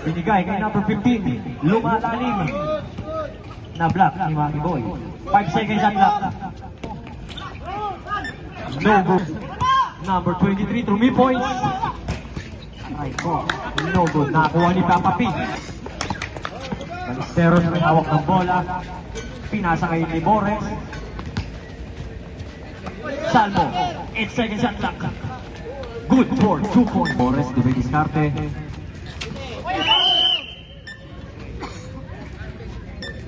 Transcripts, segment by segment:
Binigay kay number 15. Lumalalim. Na block ni Maki Boy. 5 seconds on clock. No good. Number 23, 3 points. Ay ko. No good. Nakakuha ni Papa P. Balisteros may hawak ng bola. Pinasa kay Libores. Salmo. 8 seconds on clock. Good for 2 points. Libores, di ba diskarte?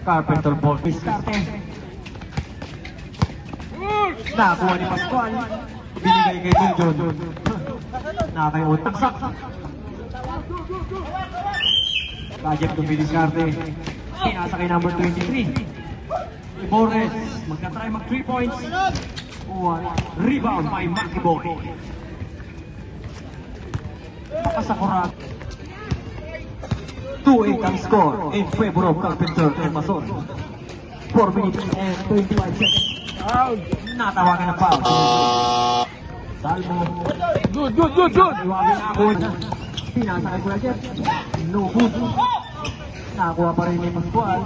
Carpenter ball. Diskarte. Nakakuha ni Pascual. Binigay kay John. Nakakayutak sak. Kajep dumidiskarte. Pinasa kay number 23. Libores. Magka-try mag 3 points. Rebound by Maki Boy. Makasakurat. 2-8 ang score in favor of Carpenter and Mason. 4 minutes and 25 seconds. Natawagan ng foul. Salmo. Good. Iwagin na ako na. Pinasa kay Kuya Jeff. No good. Nakakuha pa rin ni Pascual.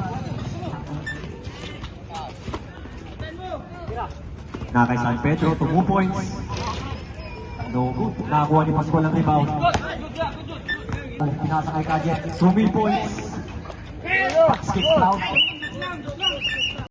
Nakay San Pedro, 2 points. No good. Nakakuha ni Pascual ang rebound. Pinasa kay Kajet, 2 points. Back skip out.